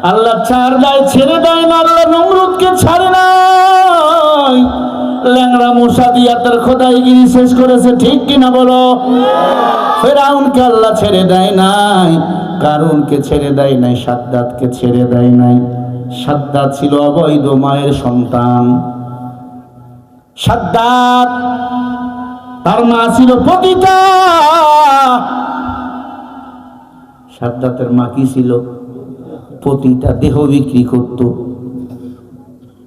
আল্লাহ ছাড় দেয়, ছেড়ে দেয় না। আল্লাহ নমরুদকে ছাড়ে নাই, ল্যাংড়া মশা দিয়া তার খোদাইগিরি শেষ করেছে, ঠিক কিনা বলো? ফেরাউনকে আল্লাহ ছেড়ে দেয় নাই, কারুনকে ছেড়ে দেয় নাই, সাদ্দাতকে ছেড়ে দেয় নাই। সাদ্দাত ছিল অবৈধ মায়ের সন্তান। সাদ্দাত তার মা ছিল পতিতা। সাদ্দাতের মা কি ছিল? পতিতা, দেহ বিক্রি করত।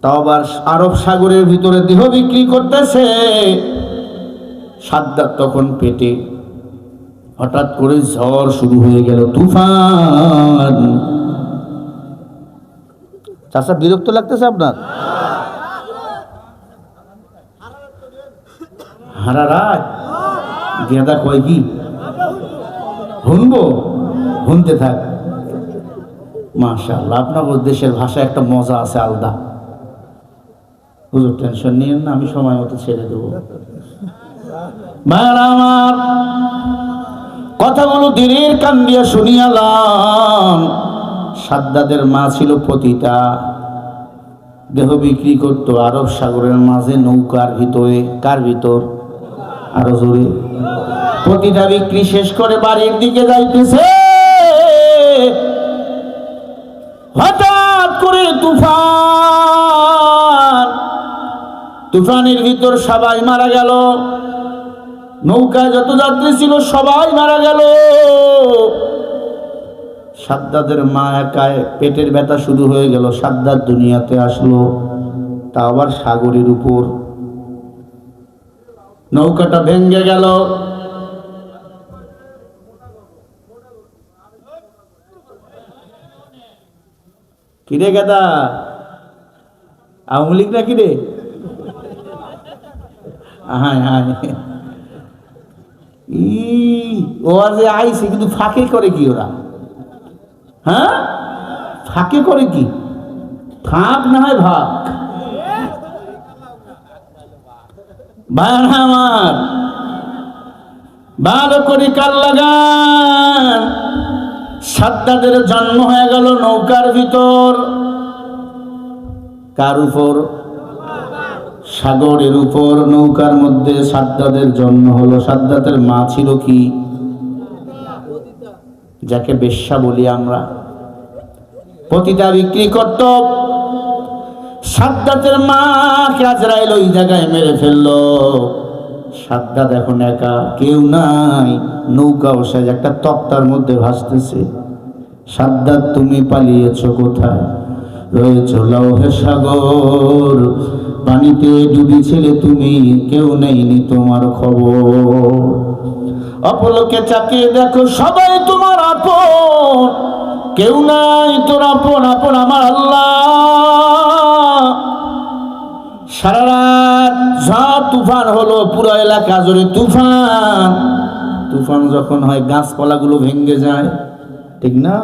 তাও আবার আরব সাগরের ভিতরে দেহ বিক্রি করতেছে। সাদ্দাত তখন পেটে। হঠাৎ করে ঝড় শুরু হয়ে গেল, তুফান। চাচা বিরক্ত লাগতেছে আপনার? হারা রাত গেদা কয় কি শুনবো, শুনতে থাক। মাশাআল্লাহ, আপনার দেশের ভাষা একটা মজা আছে আলাদা। হুজুর টেনশন নিয়েন না, আমি সময় মতো ছেড়ে দেবো। ভাইরা আমার, কথাগুলো দিনের কান দিয়ে শুনিয়ালাম। সাদ্দাদের মা ছিল পতিতা, দেহ বিক্রি করত আরব সাগরের মাঝে নৌকার ভিতরে। কার ভিতর? আরো জোরে। পতিতা বিক্রি শেষ করে বাড়ির দিকে যাইতেছে, হঠাৎ করে তুফান। তুফানের ভিতর সবাই মারা গেল। নৌকায় যত যাত্রী ছিল সবাই মারা গেল। সাদ্দাদের মা একাই, পেটের ব্যথা শুরু হয়ে গেল। সাদ্দাত দুনিয়াতে আসলো, তা আবার সাগরের উপর। নৌকাটা ভেঙে গেল। কিরে গেদা, আওয়ামী লীগ না কিরে? হ্যাঁ হ্যাঁ, ওরা যে আইছে কিন্তু ফাঁকে করে কি ওরা? হ্যাঁ, ফাঁকে করে কি? ফাঁক না হয় ভাগ। আমার ভালো করে কাল লাগান। সাদ্দাদের জন্ম হয়ে গেল নৌকার ভিতর। কার উপর? সাগরের উপর, নৌকার মধ্যে সাদ্দাদের জন্ম হলো। সাদ্দাদের মা ছিল কি? যাকে বেশ্যা বলি আমরা। পতিতা বিক্রি করত। সাদ্দাতের মাকে আজরাইল ওই জায়গায় মেরে ফেললো। সাদ্দাত এখন একা, কেউ নাই। নৌকা বসে একটা তক্তার মধ্যে ভাসতেছে। সাদ্দাত, তুমি পালিয়েছো কোথায়? রয়েছ লৌহে সাগর, পানিতে ডুবেছিলে তুমি, কেউ নেইনি তোমার খবর। অপলোকে চাকিয়ে দেখো, সবাই তোমার আপন, কেউ নাই তোর আপন। আপন আমার আল্লাহ। সারা রাত ঝড় তুফান হলো, পুরো এলাকা জুড়ে তুফান। তুফান যখন হয় গাছপালাগুলো ভেঙে যায়, ঠিক না?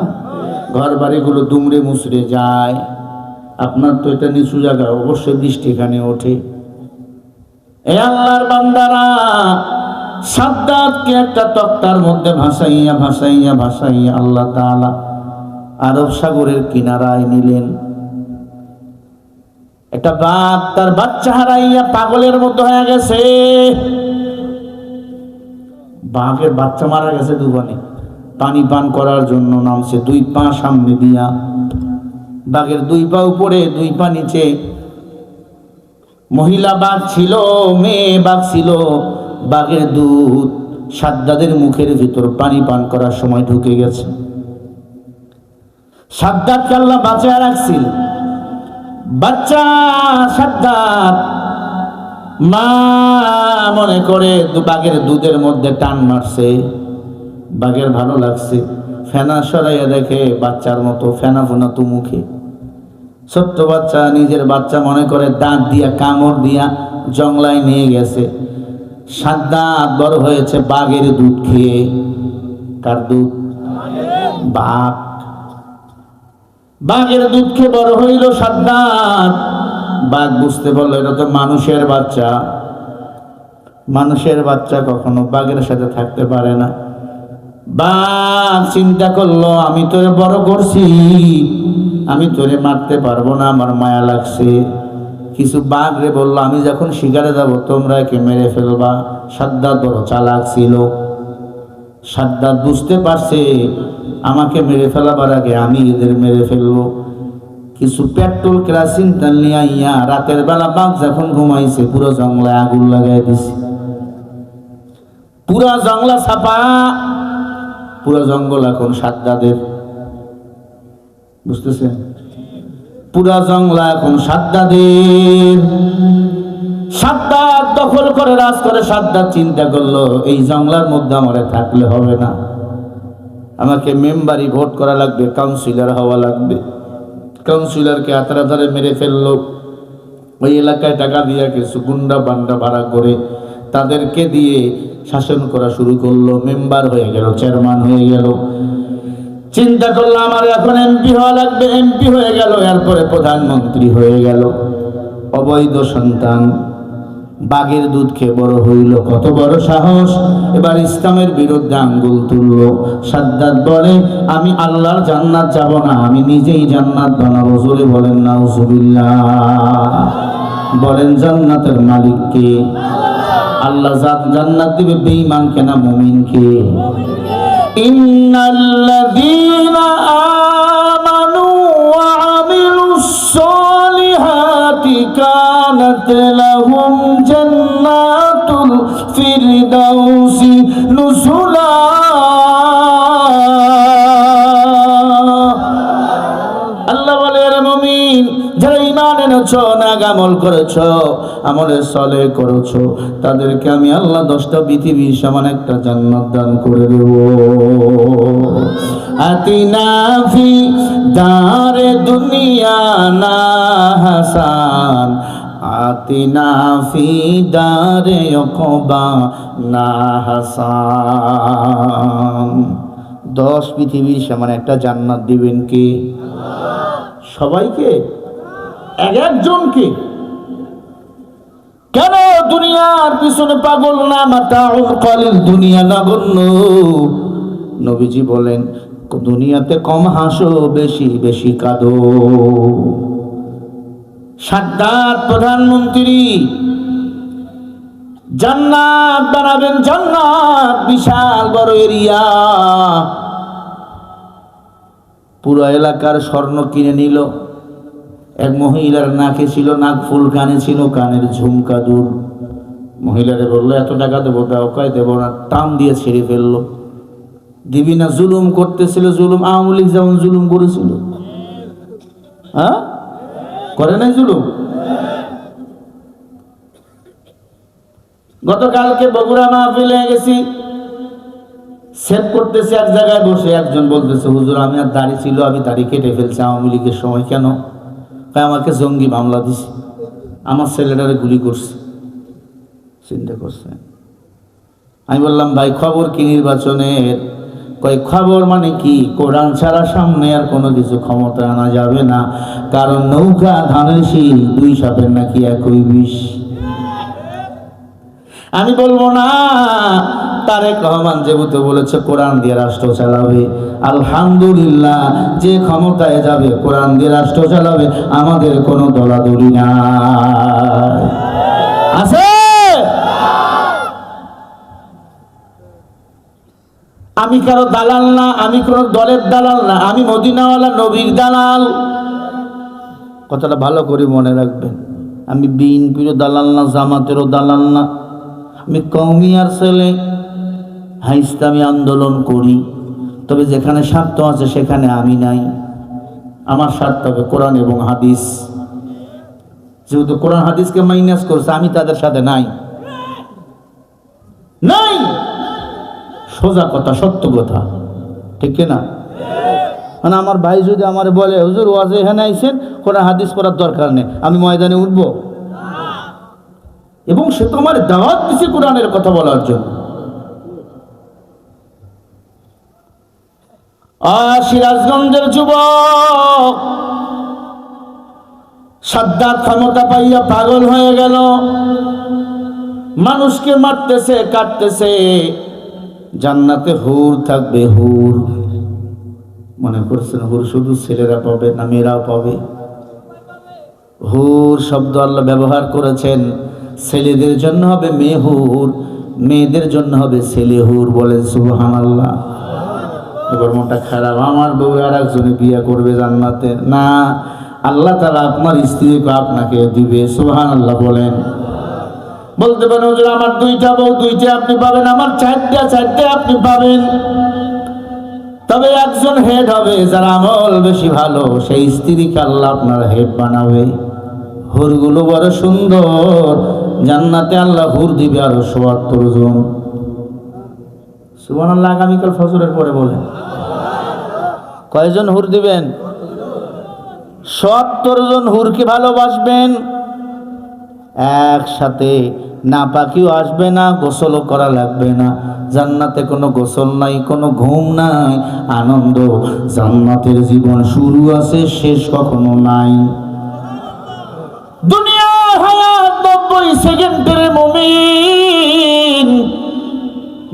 ঘর বাড়িগুলো দুমড়ে মুচড়ে যায়। আপনার তো এটা নিচু জায়গা, অবশ্যই বৃষ্টি এখানে ওঠে। এ আল্লাহর বান্দারা, সাদ্দাতকে একটা তক্তার মধ্যে ভাসাইয়া ভাসাইয়া ভাসাইয়া আল্লাহ তাআলা আরব সাগরের কিনারায় নিলেন। একটা বাঘ তার বাচ্চা হারাইয়া পাগলের মতো হয়ে গেছে। বাঘের বাচ্চা মারা গেছে দুবানে, পানি পান করার জন্য নামছে, দুই পা সামনে দিয়া। বাঘের দুই পা উপরে, দুই পা নিচে। মহিলা বাঘ ছিল, মেয়ে বাঘ ছিল। বাঘের দুধ সাদ্দাদের মুখের ভিতর পানি পান করার সময় ঢুকে গেছে। সাদ্দাতকে আল্লাহ বাঁচায় রাখছিল। বাচ্চা সাদ্দাত মা মনে করে বাঘের দুধের মধ্যে টান মারছে। বাঘের ভালো লাগছে, ফেনা সরাইয়া দেখে বাচ্চার মতো ফেনা ফোনা তো মুখে। ছোট্ট বাচ্চা নিজের বাচ্চা মনে করে দাঁত দিয়া কামড় দিয়া জংলায় নিয়ে গেছে। সাদ্দাত বড় হয়েছে বাঘের দুধ খেয়ে। কার দুধ? বাঘ। বাঘের দুধ খেয়ে বড় হইল সাদ্দাত। বাঘ বুঝতে পারলো এটা তো মানুষের বাচ্চা। মানুষের বাচ্চা কখনো বাঘের সাথে থাকতে পারে না। বাঘ চিন্তা করলো, আমি তোরে বড় করছি, আমি তোরে মারতে পারবো না, আমার মায়া লাগছে। কিছু বাঘ রে বললো, আমি যখন শিকারে যাব তোমরা একে মেরে ফেলবা। সাদ্দাত বড় চালাক ছিল। সাদ্দাত বুঝতে পারছে আমাকে মেরে ফেলাবার আগে আমি এদের মেরে ফেলবো। কিছু পেট্রোল কেরাসিন তেল নিয়ে আইয়া রাতের বেলা বাঘ যখন ঘুমাইছে পুরো জঙ্গলে আগুন লাগাই দিছে। পুরা জঙ্গলা ছাপা, পুরো জঙ্গল এখন সাদ্দাদের। বুঝতেছেন? পুরা জঙ্গলা এখন সাদ্দাদের। সাদ্দাত দখল করে রাজ করে। সাদ্দাত চিন্তা করলো এই জঙ্গলার মধ্যে আমারে থাকলে হবে না, আমাকে মেম্বারি ভোট করা লাগবে, কাউন্সিলর হওয়া লাগবে। কাউন্সিলরকে আতরাধারে মেরে ফেললো। ওই এলাকায় টাকা দিয়ে কিছু গুন্ডা বান্ডা ভাড়া করে তাদেরকে দিয়ে শাসন করা শুরু করলো। মেম্বার হয়ে গেল, চেয়ারম্যান হয়ে গেল। চিন্তা করলো আমার এখন এমপি হওয়া লাগবে। এমপি হয়ে গেল, এরপরে প্রধানমন্ত্রী হয়ে গেল। অবৈধ সন্তান, বাঘের দুধ খেয়ে বড় হইল। কত বড় সাহস! এবার ইসলামের বিরুদ্ধে আঙ্গুল তুললো। সাদ্দাত বলে আমি আল্লাহর জান্নাত যাব না, আমি নিজেই জান্নাত বানাবো। জোরে বলেন নাউজুবিল্লাহ। বলেন জান্নাতের মালিক কে? আল্লাহ জান্নাত দিবে বেঈমানকে না মুমিনকে? ইন্নাল্লাযীনা আমানু ওয়া আমিলুস সালিহাতি কানাত লাহুম জান্নাতুল ফিরদাউসি নুজুলা। আল্লাহ বলে রে মুমিন, যারা ঈমান এনেছো, নেক আমল করেছো, আমলে সালেহ করেছো, তাদেরকে আমি আল্লাহ 10টা পৃথিবীর সমান একটা জান্নাত দান করে দেব। আতিনা ফি দারে দুনিয়া না হাসান, আতিনা ফি দারে উকবা না হাসান। 10 পৃথিবীর সমান একটা জান্নাত দিবেন কে? সবাইকে? এক একজনকে? কেন দুনিয়ার পিছনে পাগল না? মাতাউল কলিল, দুনিয়া নগণ্য। নবীজি বলেন দুনিয়াতে কম হাসো, বেশি বেশি কাঁদো। সাদ্দাত প্রধানমন্ত্রী, জান্নাত বানাবেন। জান্নাত বিশাল বড় এরিয়া, পুরো এলাকার স্বর্ণ কিনে নিল। এক মহিলার নাকে ছিল নাকফুল, কানে ছিল কানের ঝুমকা দুল। মহিলারে বললো এত টাকা দেবো, দাও। কয় দেবো না। টান দিয়ে ছেড়ে ফেললো। দিবি না? জুলুম করতেছিল। জুলুম আওয়ামী লীগ যেমন জুলুম করেছিল, হ্যাঁ করে নাই জুলুম? গতকালকে বগুড়া মাহফিলে গেছি, সেট করতেছে এক জায়গায় বসে। একজন বলতেছে হুজুর আমি আর দাড়ি ছিল, আমি দাড়ি কেটে ফেলছি আওয়ামী লীগের সময়। কেন? আমাকে জঙ্গি মামলা দিছে, আমার ছেলেটারে গুলি করছে। চিন্তা করছে। আমি বললাম ভাই খবর কি নির্বাচনের? কয় খবর মানে কি? কোরআন ছাড়া সামনে আর কোনো কিছু ক্ষমতা আনা যাবে না, কারণ নৌকা ধানের শীল, 2 সাপের নাকি একই বিষ। আমি বলবো না। তারেক রহমান যেহেতু বলেছে কোরআন দিয়ে রাষ্ট্র চালাবে, আলহামদুলিল্লাহ, যে ক্ষমতায় যাবে কোরআন দিয়ে রাষ্ট্র চালাবে, আমাদের কোনো দলাদলি নাই। আছে? আমি কারো দালাল না, আমি কোনো দলের দালাল না, আমি মদিনাওয়ালা নবীর দালাল। কথাটা ভালো করে মনে রাখবেন। আমি বিএনপিরও দালাল না, জামাতেরও দালাল না। আমি কওমিয়ার ছেলে। হ্যাঁ, ইসলামী আন্দোলন করি, তবে যেখানে স্বার্থ আছে সেখানে আমি নাই। আমার স্বার্থ হবে কোরআন এবং হাদিস। যেহেতু কোরআন হাদিসকে মাইনাস করছে, আমি তাদের সাথে নাই। নাই, সোজা কথা, সত্য কথা, ঠিক না? মানে আমার ভাই যদি আমার বলে হুজুর ওয়াজে এখানে আইছেন, কোরআন হাদিস পড়ার দরকার নেই, আমি ময়দানে উঠবো? এবং সে তো আমার দাওয়াত দিছে কোরআনের কথা বলার জন্য। সিরাজগঞ্জের যুবক সাদ্দাত ক্ষমতা পাইয়া পাগল হয়ে গেল। মানুষকে মারতেছে, কাটতেছে। জান্নাতে হুর থাকবে, হুর। মনে করছেন হুর শুধু ছেলেরা পাবে না মেয়েরাও পাবে? হুর শব্দ আল্লাহ ব্যবহার করেছেন, ছেলেদের জন্য হবে মেয়ে হুর, মেয়েদের জন্য হবে ছেলে হুর। বলেন সুবহানাল্লাহ। এবার মনটা খারাপ, আমার বউ আর একজনে বিয়ে করবে জান্নাতে? না, আল্লাহ তাআলা আপনার স্ত্রীকে আপনাকে দিবে। সুবহানাল্লাহ বলেন। বলতে পারেন হুজুর আমার দুইটা বউ, দুইটা আপনি পাবেন, আমার চারটে আপনি পাবেন। তবে একজন হেড হবে, যার আমল বেশি ভালো, সেই স্ত্রীকে আল্লাহ আপনার হেড বানাবে। হুরগুলো বড় সুন্দর, জান্নাতে আল্লাহ হুর দিবে আরো ৭৪ জন। সুবহানাল্লাহ। আগামীকাল ফজরের পরে বলেন কয়জন হুর দিবেন? ৭৪ জন হুরকে ভালোবাসবেন। একসাথে না পাখিও আসবে না, গোসলও করা লাগবে না। জান্নাতে কোনো গোসল নাই, কোনো ঘুম নাই, আনন্দ। জান্নাতের জীবন শুরু আছে, শেষ কখনো নাই। দুনিয়ার হায়াত ৯০ সেকেন্ডের মুমিন,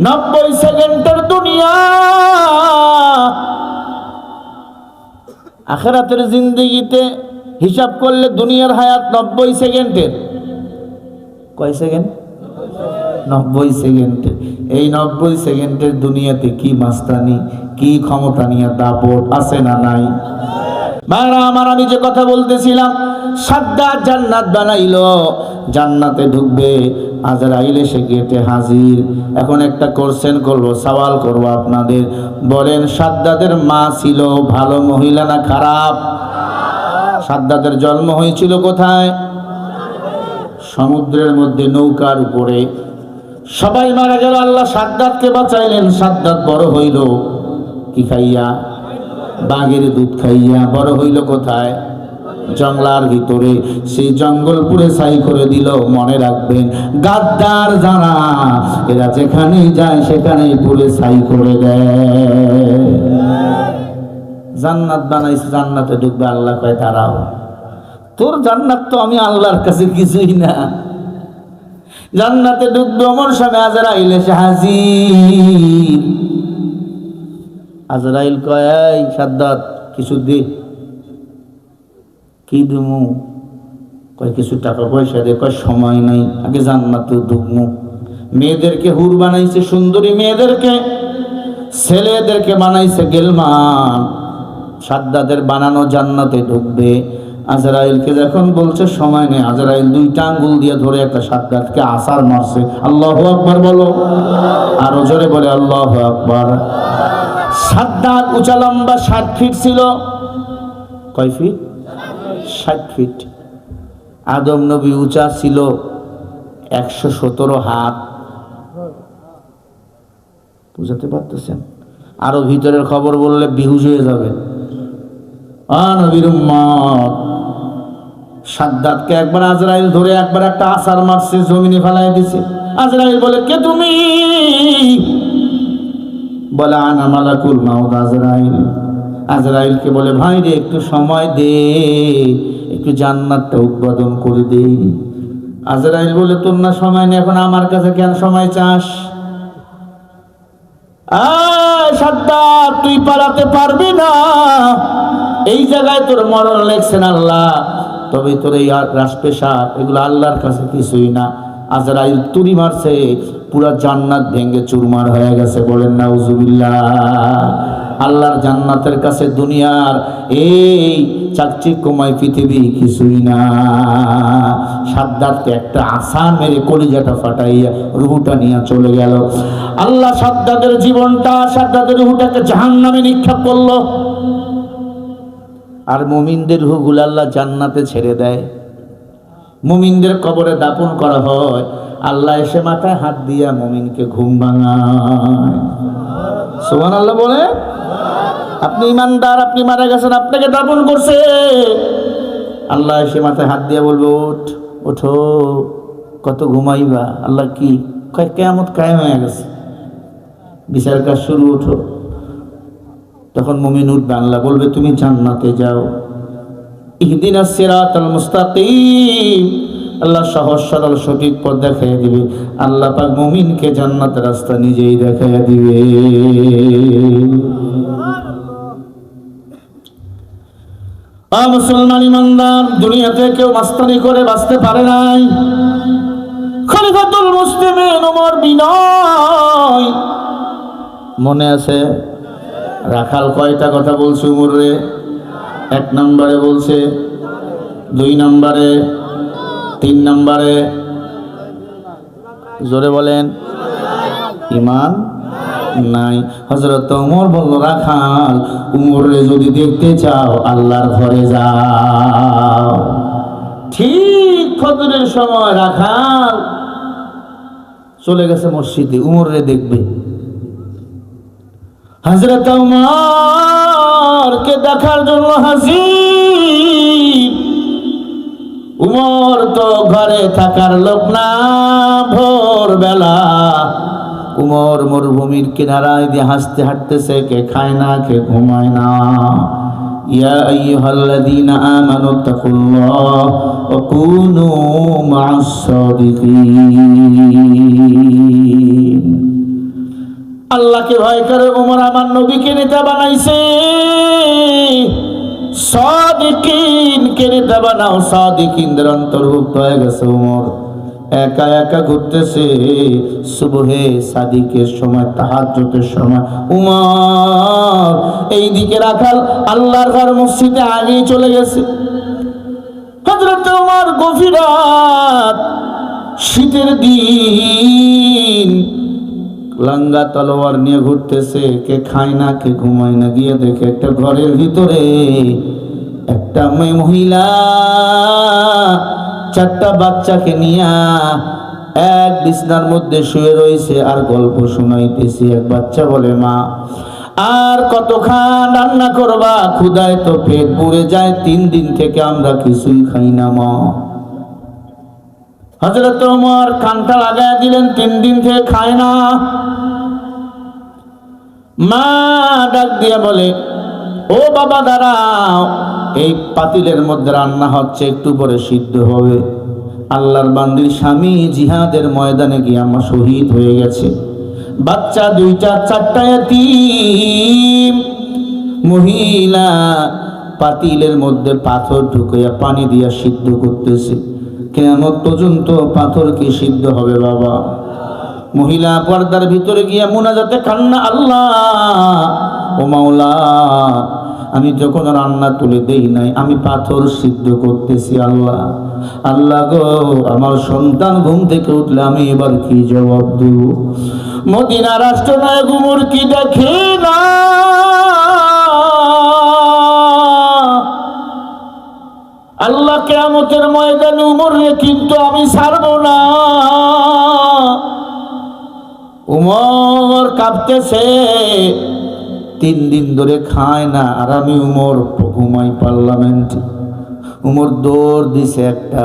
৯০ সেকেন্ডের দুনিয়া। আখিরাতের জিন্দেগিতে হিসাব করলে দুনিয়ার হায়াত ৯০ সেকেন্ডের। কয় সেকেন্ড? ৯০ সেকেন্ডের। এই ৯০ সেকেন্ডের দুনিয়াতে কি মাস্তানি, কি ক্ষমতা নিয়ে দাপট আছে না নাই? ভাইরা আমার, আমি যে কথা বলতেছিলাম, সাদ্দাত জান্নাত বানাইলো, জান্নাতে ঢুকবে, আজরাইল এসে গেটে হাজির। এখন একটা কোশ্চেন করবো, সওয়াল করবো আপনাদের, বলেন সাদ্দাতের মা ছিল ভালো মহিলা না খারাপ? সাদ্দাতের জন্ম হয়েছিল কোথায়? সমুদ্রের মধ্যে, নৌকার উপরে। সবাই মারা গেল, আল্লাহ সাদ্দাতকে বাঁচাইলেন। সাদ্দাত বড় হইল কি খাইয়া? বাঘের দুধ খাইয়া। বড় হইল কোথায়? জঙ্গলার ভিতরে। সেই জঙ্গল পুরে ছাই করে দিল। মনে রাখবেন, গাদ্দার যারা, এরা যেখানেই যায় সেখানেই পুরে ছাই করে দেয়। জান্নাত বানাইছে, জান্নাতে ঢুকবে, আল্লাহ কয় দাঁড়াও, তোর জান্নাত তো আমি আল্লাহর কাছে কিছুই না। জান্নাতে ঢুকবে, ওমর সামনে আজরাইল এসে হাজির। আজরাইল কয়, এই সাদ্দাত কিছু দে। কি দেবো? কয় কিছু টাকা পয়সা দে। কয় সময় নাই, আগে জান্নাতে ঢুকবো। মেয়েদেরকে হুর বানাইছে, সুন্দরী মেয়েদেরকে, ছেলেদেরকে বানাইছে গেলমান। সাদ্দাতের বানানো জান্নাতে ঢুকবে। আজরাইলকে যখন বলছে সময় নেই, আজরাইল 2টা আঙ্গুল দিয়ে ধরে একটা সাদ্দাতকে আছাড় মারছে। আল্লাহু আকবার বলো, আরো জোরে বলে আল্লাহু আকবার। সাদ্দাত উঁচা লম্বা 60 ফিট ছিল। কয় ফিট? 60 ফিট। আদম নবী উঁচা ছিল 117 হাত। বুঝাতে পারতেছেন? আরো ভিতরের খবর বললে বিহুশ হয়ে যাবে। নবীর উম্মত, সাদ্দাতকে একবার আজরাইল ধরে একবার একটা আছাড় মারছে, জমিনে ফেলাই দিছে। আজরাইল বলে, কে তুমি? বলে, আনা মালাকুল মাউত আজরাইল। আজরাইলকে বলে, ভাই রে একটু সময় দে, একটু জান্নাতটা উদ্বোধন করে দে। আজরাইল বলে, তোর না সময় নেই, এখন আমার কাছে কেন সময় চাস? সাদ্দাত, তুই পালাতে পারবি না, এই জায়গায় তোর মরণ লেখছেন আল্লাহ। তবে তোর এই রাজপেশা, এগুলো আল্লাহর কাছে কিছুই না। আজরাইল তুড়ি মারছে, পুরা জান্নাত ভেঙে চুরমার হয়ে গেছে। বলেন নাউজুবিল্লাহ। আল্লাহর জান্নাতের কাছে দুনিয়ার এই চাকচিক্যময় পৃথিবী কিছুই না। সাদ্দাতকে একটা আছাড় মেরে কলিজাটা ফাটাইয়া রুহুটা নিয়ে চলে গেল। আল্লাহ সাদ্দাতের জীবনটা, সাদ্দাতের রুহুটাকে জাহান্নামে নিক্ষেপ করলো। আর মুমিনদের রুহগুলো আল্লাহ জান্নাতে ছেড়ে দেয়। মুমিনদের কবরে দাফন করা হয়, আল্লাহ এসে মাথায় হাত দিয়া মুমিনকে ঘুম ভাঙায়। সুবহানাল্লাহ বলে। আপনি ইমানদার, আপনি মারা গেছেন, আপনাকে দাফন করছে, আল্লাহ এসে মাথায় হাত দিয়া বলবে, ওঠ, ওঠো, কত ঘুমাইবা? আল্লাহ কি কয়? কিয়ামত কায়েম হয়ে গেছে, বিচার কাজ শুরু, ওঠো। তখন মুমিন উঠবে, আল্লাহ বলবে, তুমি জান্নাতে যাও। ইহদিনাস সিরাতাল মুস্তাকিম, আল্লাহ সহজ সরল সঠিক পথ দেখাইয়া দিবে। আল্লাহ পাক মুমিনকে জান্নাতের রাস্তা নিজেই দেখাইয়া দিবে। মুসলমান ইমানদার, দুনিয়াতে কেউ মাস্তানি করে বাঁচতে পারে নাই। খলিফাতুল মুসলিমিন ওমর বিনয় মনে আছে? রাখাল কয়টা কথা বলছে উমরে? 1 নম্বরে বলছে, 2 নম্বরে, 3 নম্বরে, জোরে বলেন, ঈমান নাই। হযরত ওমর বলল, রাখাল, উমরে যদি দেখতে চাও আল্লাহর ঘরে যাও। ঠিক ফজরের সময় রাখাল চলে গেছে মসজিদে, উমরে দেখবে। হযরত উমরকে দেখার জন্য হাজির। উমর তো ঘরে থাকার লোক না। ভোরবেলা উমর মরুভূমির কিনারায় দিয়ে হাসতে হাঁটতেছে, কে খায় না, কে ঘুমায় না। ইয়া আইয়ুহাল্লাযীনা আমানু তাকুল্লাহ ওয়া কুনু মা'আস সাদিকিন। আল্লাহকে ভয় করে উমর আমার নবীকে নেতা বানাইছে। সাদিকিনকে নেতা বানাও, সাদিকিনদের অন্তর্ভুক্ত হয়ে গেছে উমর। একা একা ঘুরতেছে, সুবহে সাদিকের সময়, তাহাজ্জুদের সময় উমর এইদিকে রাখাল আল্লাহর ঘর মসজিদে আগেই চলে গেছে। হযরত উমর গভীর রাত, শীতের দিন, লাঙ্গা তলোয়ার নিয়ে ঘুরতেছে, কে খায় না, কে ঘুমায় না। গিয়ে দেখে একটা ঘরের ভিতরে একটা মহিলা 4টা বাচ্চাকে নিয়ে এক বিছনার মধ্যে শুয়ে রয়েছে আর গল্প শোনাইতেছে। এক বাচ্চা বলে, মা আর কতখান রান্না করবা, ক্ষুধায় তো পেট পুড়ে যায়, 3 দিন থেকে আমরা কিছুই খাই না মা। হযরত ওমর কানটা লাগায় দিলেন, 3 দিন থেকে খায় না। মা ডাক দিয়ে বলে, ও বাবা দাঁড়াও, এই পাতিলের মধ্যে রান্না হচ্ছে, একটু পরে সিদ্ধ হবে। আল্লাহর বান্দির স্বামী জিহাদের ময়দানে গিয়ে আমার শহীদ হয়ে গেছে। বাচ্চা 2টা 4টা এতিম। মহিলা পাতিলের মধ্যে পাথর ঢুকাইয়া পানি দিয়া সিদ্ধ করতেছে। কিয়ামত পর্যন্ত পাথর কি সিদ্ধ হবে বাবা? মহিলা পর্দার ভিতরে গিয়া মুনাজাতে কান্না, আল্লাহ ও মাওলা, আমি যখন রান্না তুলে দেই নাই, আমি পাথর সিদ্ধ করতেছি। আল্লাহ, আল্লাহ গো, আমার সন্তান ঘুম থেকে উঠলে আমি এবার কি জবাব দেব? মদিনা রাষ্ট্রনায়ক উমর কি দেখে না? আল্লাহ কিয়ামতের ময়দানে উমরে কিন্তু আমি ছাড়বো না। উমর কাঁপতেছে, 3 দিন ধরে খায় না, আর আমি উমর ঘুমাই পার্লামেন্টে। উমর দৌড় দিছে, একটা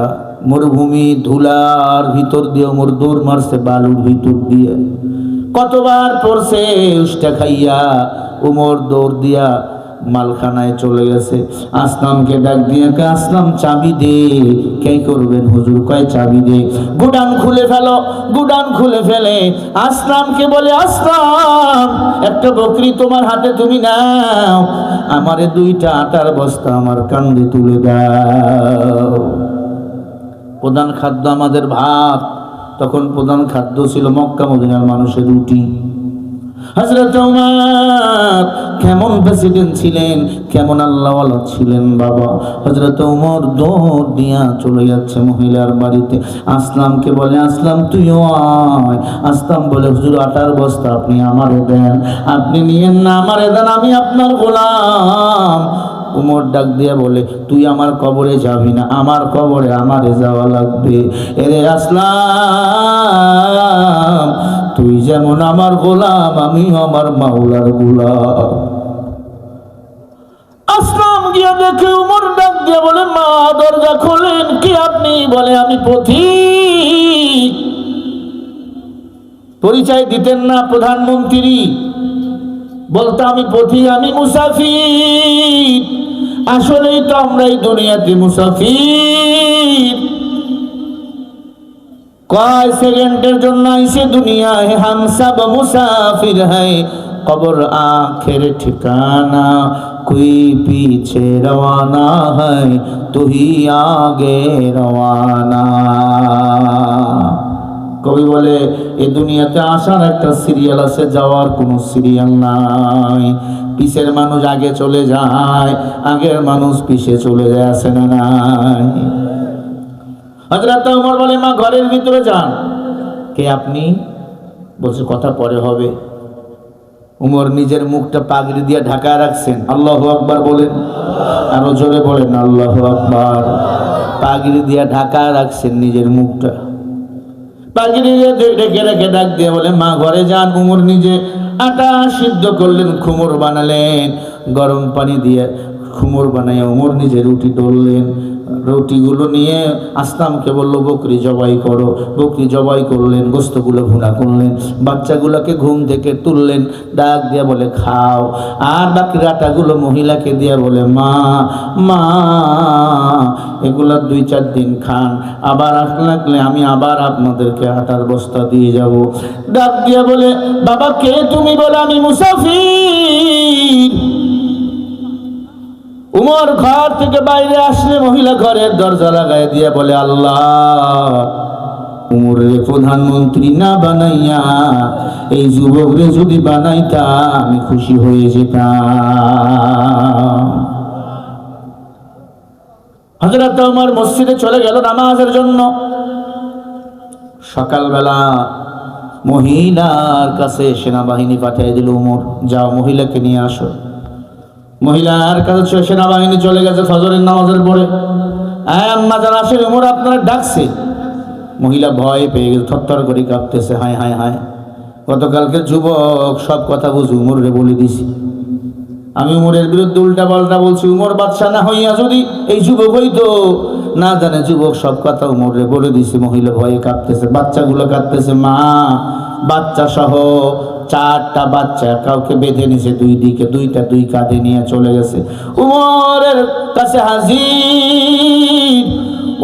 মরুভূমি ধুলার ভিতর দিয়ে উমর দৌড় মারছে, বালুর ভিতর দিয়ে। কতবার পড়ছে, উষ্টা খাইয়া উমর দৌড় দিয়া মালখানায় চলে গেছে। আসলামকে ডাক দিয়ে, আসলাম চাবি দে। কে করবেন হুজুর? কয় চাবি দে। গুডান খুলে ফেলো। গুডান খুলে ফেলে আসলামকে বলে, আসলাম, একটা বকরি তোমার হাতে তুমি নাও, আমারে 2টা আটার বস্তা আমার কান্দে তুলে দাও। প্রধান খাদ্য আমাদের ভাত, তখন প্রধান খাদ্য ছিল মক্কা মদিনার মানুষের রুটি। হযরত ওমর কেমন প্রেসিডেন্ট ছিলেন, কেমন আল্লাহওয়ালা ছিলেন বাবা। হযরত ওমর দৌড় দিয়া চলে যাচ্ছে মহিলার বাড়িতে। আসলামকে বলে, আসলাম তুইও আয়। আসলাম বলে, হুজুর আটার বস্তা আপনি আমারে দেন। আপনি নিয়েন না, আমারে দেন, আমি আপনার গোলাম। উমর ডাক দিয়া বলে, তুই আমার কবরে যাবি না, আমার কবরে আমারে যাওয়া লাগবে। এরে আসলাম, তুই যেমন আমার গোলাম, আমি আমার মাওলার গোলাম। আসলাম গিয়া দেখে উমর ডাক দিয়া বলে, মা দরজা খোলেন। কি আপনি? বলে, আমি পথিক। পরিচয় দিতেন না প্রধানমন্ত্রী, বলতো আমি পথিক, আমি মুসাফির। আসলেই তো আমরা এই দুনিয়াতে মুসাফির। কয় সেকেন্ডের জন্য আইছে দুনিয়ায়, হাম সব মুসাফির হ্যায়, কবর আখের ঠিকানা, कोई पीछे रवाना है तू ही आगे रवाना। কবি বলে এই দুনিয়াতে আসার একটা সিরিয়াল আছে, যাওয়ার কোনো সিরিয়াল নাই। পিছের মানুষ আগে চলে যায়, আগের মানুষ পিছে চলে যায়, আছে না নাই? হযরত ওমর বলে মা ঘরের ভিতরে যান। কে আপনি? বলছে কথা পরে হবে। উমর নিজের মুখটা পাগড়ি দিয়ে ঢাকা রাখছেন। আল্লাহু আকবার বলেন, আরো জোরে বলেন আল্লাহু আকবার। পাগড়ি দিয়ে ঢাকা রাখছেন নিজের মুখটা, পাগড়ি দিয়ে ঢেকে রেখে ডাক দিয়ে বলে মা ঘরে যান। উমর নিজে আটা সিদ্ধ করলেন, খুমর বানালেন, গরম পানি দিয়ে খুমর বানাইয়া উমর নিজে রুটি ডললেন। রুটিগুলো নিয়ে আসলামকে বলল বকরি জবাই করো। বকরি জবাই করলেন, গোস্তগুলো ভুনা করলেন, বাচ্চাগুলোকে ঘুম থেকে তুললেন, ডাক দিয়ে বলে খাও। আর বাকি আটাগুলো মহিলাকে দিয়ে বলে মা মা এগুলা 2-4 দিন খান, আবার লাগলে আমি আবার আপনাদেরকে আটার বস্তা দিয়ে যাব। ডাক দিয়ে বলে বাবা কে তুমি? বলে আমি মুসাফির। উমর ঘর থেকে বাইরে আসলে মহিলা ঘরের দরজা লাগাই দিয়ে বলে আল্লাহ, উমরের প্রধানমন্ত্রী না বানাইয়া এই যুবকরে যদি বানাইতা আমি খুশি হয়ে যেতাম। হযরত ওমর মসজিদে চলে গেল নামাজের জন্য। সকালবেলা মহিলার কাছে সেনাবাহিনী পাঠিয়ে দিল উমর, যাও মহিলাকে নিয়ে আসো। মহিলার কাছে সেনাবাহিনী চলে গেছে ফজরের নামাজের পরে। আম্মা যারা আসেন উমর আপনারা ডাকছে। মহিলা ভয় পেয়ে গেছে, থরথর করে কাঁপতেছে। হায় হায় হায়, গতকালকে যুবক সব কথা বুঝি উমরে বলে দিছি, আমি উমরের বিরুদ্ধে উল্টা পাল্টা বলছি। উমর বাদশা না হইয়া যদি এই যুবক হইতো, না জানে যুবক সব কথা উমরে বলে দিছি। মহিলা ভয়ে কাঁপতেছে, বাচ্চাগুলো কাঁদতেছে। মা বাচ্চা সহ 4টা বাচ্চা কাউকে বেঁধে নিছে, 2 দিকে, 2টা 2 কাঁধে নিয়ে চলে গেছে। উমরের কাছে হাজির।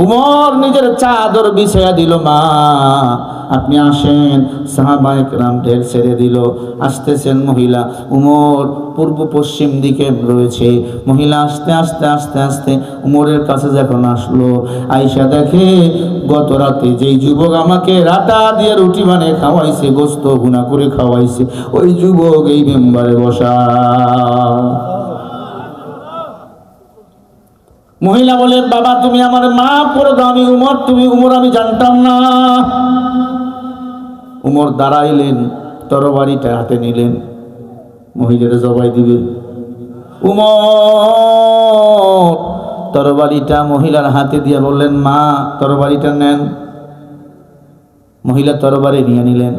উমর নিজের চাদর বিছাইয়া দিল, মা আপনি আসেন। সাহাবায়ে কেরাম ঢের ছেড়ে দিল, আসতেছেন মহিলা। উমর পূর্ব পশ্চিম দিকে রয়েছে। মহিলা আস্তে আস্তে আস্তে আস্তে উমরের কাছে যখন আসলো, আয়েশা দেখে গত রাতে যেই যুবক আমাকে রাটা দিয়ে রুটি বানিয়ে খাওয়াইছে, গোস্ত ভুনা করে খাওয়াইছে, ওই যুবক এই মেম্বারে বসা। মহিলা বলে বাবা তুমি আমার মাফ করে দাও, আমি উমর, তুমি উমর আমি জানতাম না। উমর দাঁড়াইলেন, তরবারিটা হাতে নিলেন, মহিলারা জবাই দিবে। উমর তরবারিটা মহিলার হাতে দিয়ে বললেন মা তরবারিটা নেন। মহিলা তরবারি নিয়ে নিলেন।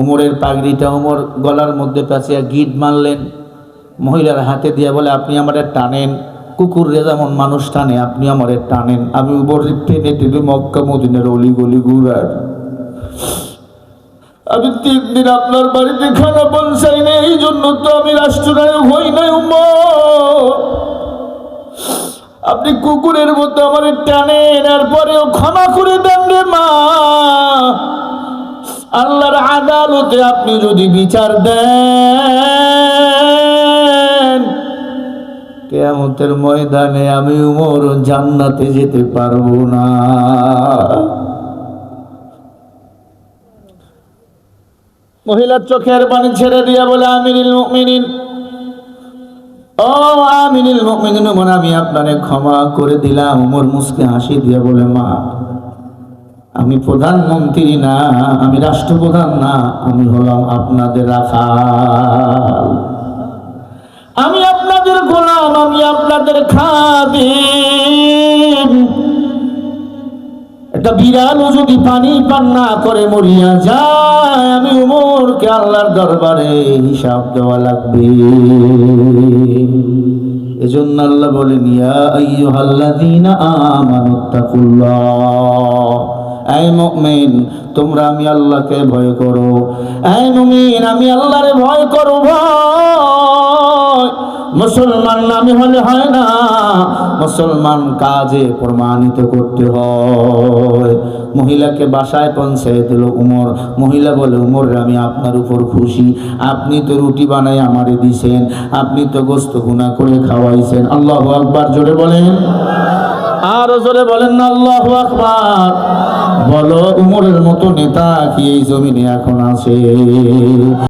উমরের পাগড়িটা উমর গলার মধ্যে পেঁচিয়া গিট মারলেন, মহিলার হাতে দিয়ে বলে আপনি আমারে টানেন, কুকুরে যেমন মানুষ টানে আপনি আমারে টানেন, আমি উপরে টেনে টেনে মক্কা মদিনার অলি গলি ঘুরার। আমি 3 দিন আপনার বাড়িতে খানা পৌঁছাই না, এই জন্য তো আমি রাষ্ট্রনায়ক হই নাই। আপনি কুকুরের মতো আমার টানেন, এরপরেও ক্ষমা করে দেন রে মা। আল্লাহর আদালতে আপনি যদি বিচার দেন, কিয়ামতের ময়দানে আমি উমর জান্নাতে যেতে পারবো না। মহিলার চোখের পানি ছেড়ে দিয়া বলে আমিরুল মুমিনিন, ও আমিরুল মুমিনিন, আমি আপনারে ক্ষমা করে দিলাম। উমর মুস্কে হাসি দিয়া বলে মা আমি প্রধানমন্ত্রী না, আমি রাষ্ট্রপ্রধান না, আমি হলাম আপনাদের রাখাল, আমি আপনাদের গোলাম, আমি আপনাদের খাদিম। একটা বিড়ালও যদি পানি পান না করে মরিয়া যায়, আমি উমরকে আল্লাহর দরবারে হিসাব দেওয়া লাগবে। এজন্য আল্লাহ বলেন ইয়া আইয়ুহাল্লাযীনা আমানুত্তাকুল্লাহ, এই মুমিন তোমরা আমি আল্লাহকে ভয় করো। এই মুমিন আমি আল্লাহরে ভয় করো। ভয় মুসলমান নামে হলে হয় না, মুসলমান কাজে প্রমাণিত করতে হয়। মহিলাকে বাসায় পৌঁছে দিল উমর। মহিলা বলে, উমর আমি আপনার উপর খুশি, আপনি তো রুটি বানাই আমারে দিছেন, আপনি তো গোস্ত ভুনা করে খাওয়াইছেন। আল্লাহু আকবার, জোরে বলেন, আরো জোরে বলেন না আল্লাহু আকবার। বলো, উমরের মতো নেতা কি এই জমিনে এখন আছে?